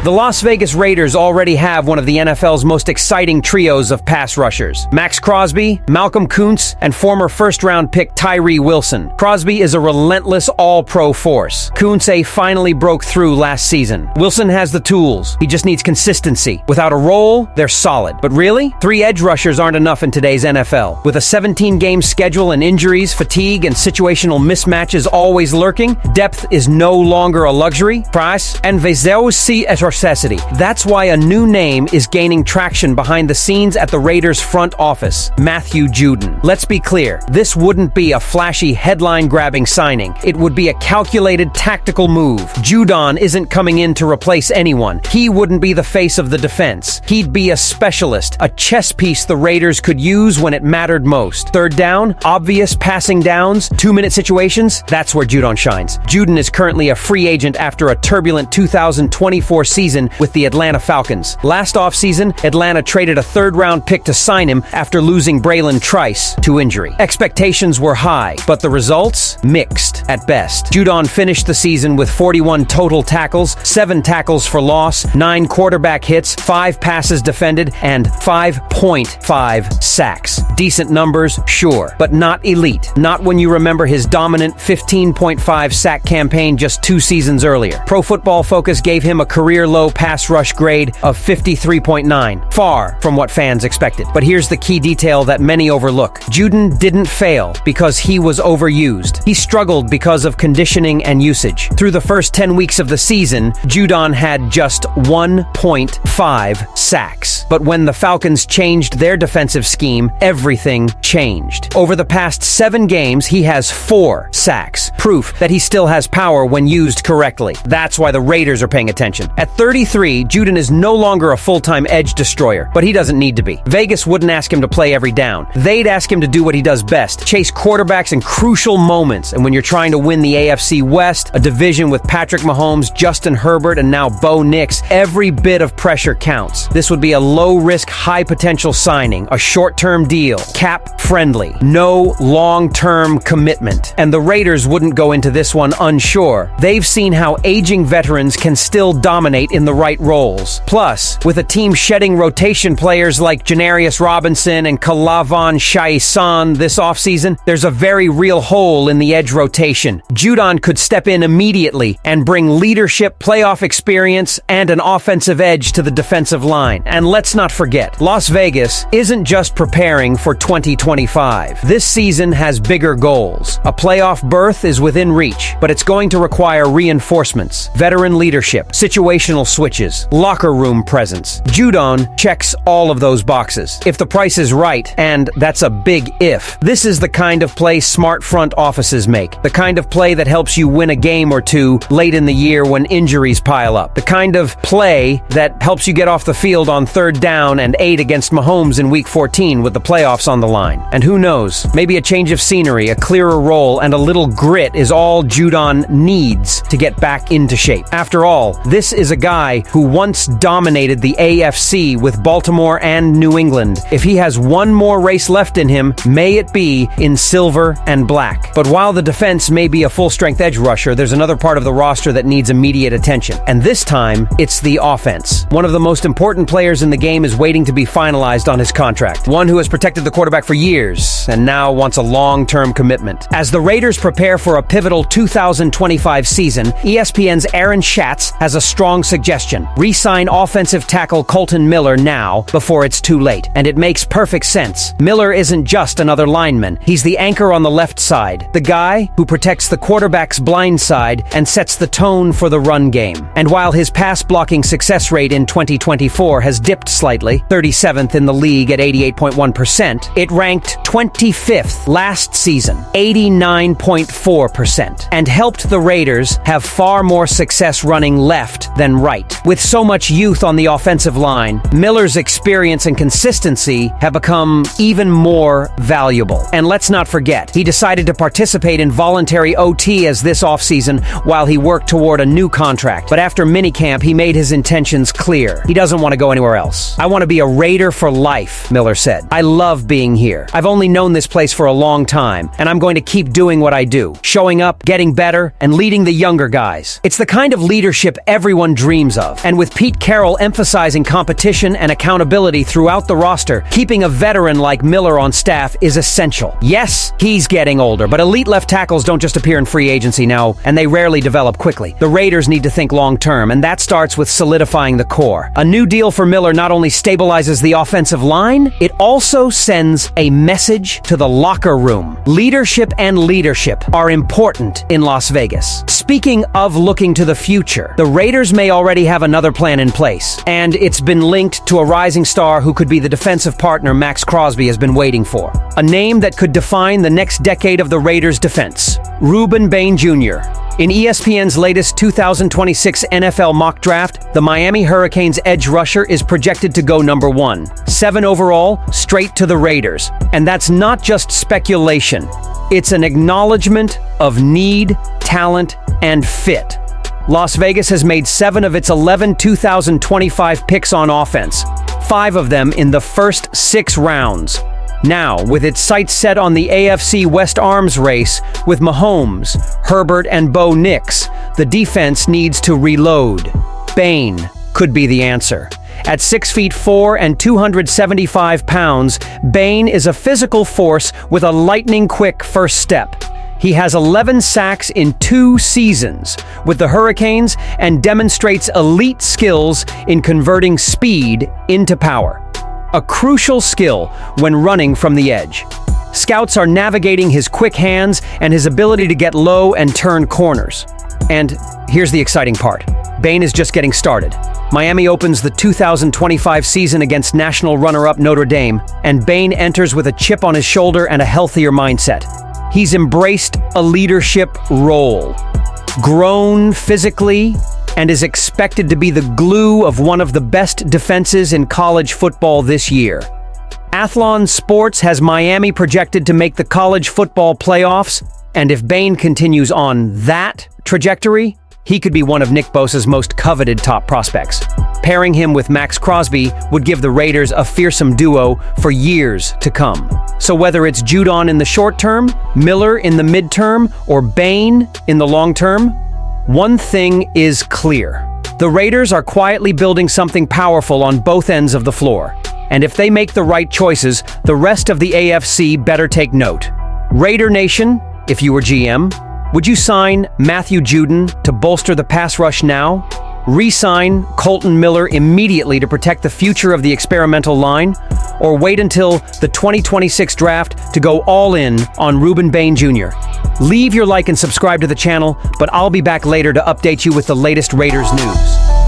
The Las Vegas Raiders already have one of the NFL's most exciting trios of pass rushers. Max Crosby, Malcolm Kuntz, and former first-round pick Tyree Wilson. Crosby is a relentless all-pro force. Kuntz finally broke through last season. Wilson has the tools. He just needs consistency. Without a role, they're solid. But really? 3 edge rushers aren't enough in today's NFL. With a 17-game schedule and injuries, fatigue, and situational mismatches always lurking, depth is no longer a luxury. Price and aussi a necessity. That's why a new name is gaining traction behind the scenes at the Raiders front office, Matthew Judon. Let's be clear, this wouldn't be a flashy headline-grabbing signing. It would be a calculated tactical move. Judon isn't coming in to replace anyone. He wouldn't be the face of the defense. He'd be a specialist, a chess piece the Raiders could use when it mattered most. Third down, obvious passing downs, 2-minute situations, that's where Judon shines. Judon is currently a free agent after a turbulent 2024 season with the Atlanta Falcons. Last offseason, Atlanta traded a third-round pick to sign him after losing Braylon Trice to injury. Expectations were high, but the results? Mixed at best. Judon finished the season with 41 total tackles, 7 tackles for loss, 9 quarterback hits, 5 passes defended, and 5.5 sacks. Decent numbers, sure, but not elite. Not when you remember his dominant 15.5 sack campaign just 2 seasons earlier. Pro Football Focus gave him a career-low pass rush grade of 53.9, far from what fans expected. But here's the key detail that many overlook. Judon didn't fail because he was overused. He struggled because of conditioning and usage. Through the first 10 weeks of the season, Judon had just 1.5 sacks. But when the Falcons changed their defensive scheme, everything changed. Over the past 7 games, he has 4 sacks. Proof that he still has power when used correctly. That's why the Raiders are paying attention. At 33, Judon is no longer a full-time edge destroyer, but he doesn't need to be. Vegas wouldn't ask him to play every down. They'd ask him to do what he does best, chase quarterbacks in crucial moments. And when you're trying to win the AFC West, a division with Patrick Mahomes, Justin Herbert, and now Bo Nix, every bit of pressure counts. This would be a low-risk, high-potential signing, a short-term deal, cap-friendly, no long-term commitment. And the Raiders wouldn't go into this one unsure. They've seen how aging veterans can still dominate in the right roles. Plus, with a team shedding rotation players like Janarius Robinson and Kalavon Shaisan this offseason, there's a very real hole in the edge rotation. Judon could step in immediately and bring leadership, playoff experience, and an offensive edge to the defensive line. And let's not forget, Las Vegas isn't just preparing for 2025. This season has bigger goals. A playoff berth is within reach, but it's going to require reinforcements, veteran leadership, situational switches, locker room presence. Judon checks all of those boxes. If the price is right, and that's a big if, this is the kind of play smart front offices make. The kind of play that helps you win a game or two late in the year when injuries pile up. The kind of play that helps you get off the field on 3rd down and 8 against Mahomes in Week 14 with the playoffs on the line. And who knows, maybe a change of scenery, a clearer role, and a little grit is all Judon needs to get back into shape. After all, this is a guy who once dominated the AFC with Baltimore and New England. If he has one more race left in him, may it be in silver and black. But while the defense may be a full-strength edge rusher, there's another part of the roster that needs immediate attention. And this time, it's the offense. One of the most important players in the game is waiting to be finalized on his contract. One who has protected the quarterback for years and now wants a long-term commitment. As the Raiders prepare for a pivotal 2025 season, ESPN's Aaron Schatz has a strong suggestion. Re-sign offensive tackle Colton Miller now before it's too late. And it makes perfect sense. Miller isn't just another lineman. He's the anchor on the left side, the guy who protects the quarterback's blind side and sets the tone for the run game. And while his pass blocking success rate in 2024 has dipped slightly, 37th in the league at 88.1%, it ranked 25th last season, 89.4%, and helped the Raiders have far more success running left than right. With so much youth on the offensive line, Miller's experience and consistency have become even more valuable. And let's not forget, he decided to participate in voluntary OT as this offseason while he worked toward a new contract. But after minicamp, he made his intentions clear. He doesn't want to go anywhere else. "I want to be a Raider for life," Miller said. "I love being here. I've only known this place for a long time, and I'm going to keep doing what I do, showing up, getting better, and leading the younger guys. It's the kind of leadership everyone dreams dreams of. And with Pete Carroll emphasizing competition and accountability throughout the roster, keeping a veteran like Miller on staff is essential. Yes, he's getting older, but elite left tackles don't just appear in free agency now, and they rarely develop quickly. The Raiders need to think long-term, and that starts with solidifying the core. A new deal for Miller not only stabilizes the offensive line, it also sends a message to the locker room. Leadership and leadership are important in Las Vegas. Speaking of looking to the future, the Raiders may already have another plan in place, and it's been linked to a rising star who could be the defensive partner Max Crosby has been waiting for. A name that could define the next decade of the Raiders' defense. Ruben Bane Jr. In ESPN's latest 2026 NFL mock draft, the Miami Hurricanes edge rusher is projected to go number 1. 7 overall, straight to the Raiders. And that's not just speculation. It's an acknowledgement of need, talent, and fit. Las Vegas has made 7 of its 11 2025 picks on offense, 5 of them in the first 6 rounds. Now, with its sights set on the AFC West arms race with Mahomes, Herbert, and Bo Nix, the defense needs to reload. Bane could be the answer. At 6'4" and 275 pounds, Bane is a physical force with a lightning-quick first step. He has 11 sacks in 2 seasons with the Hurricanes and demonstrates elite skills in converting speed into power. A crucial skill when running from the edge. Scouts are navigating his quick hands and his ability to get low and turn corners. And here's the exciting part. Bane is just getting started. Miami opens the 2025 season against national runner-up Notre Dame, and Bane enters with a chip on his shoulder and a healthier mindset. He's embraced a leadership role, grown physically, and is expected to be the glue of one of the best defenses in college football this year. Athlon Sports has Miami projected to make the college football playoffs, and if Bane continues on that trajectory, he could be one of Nick Bosa's most coveted top prospects. Pairing him with Max Crosby would give the Raiders a fearsome duo for years to come. So whether it's Judon in the short term, Miller in the midterm, or Bane in the long term, one thing is clear. The Raiders are quietly building something powerful on both ends of the floor. And if they make the right choices, the rest of the AFC better take note. Raider Nation, if you were GM, would you sign Matthew Judon to bolster the pass rush now? Re-sign Colton Miller immediately to protect the future of the experimental line? Or wait until the 2026 draft to go all in on Ruben Bane Jr.? Leave your like and subscribe to the channel, but I'll be back later to update you with the latest Raiders news.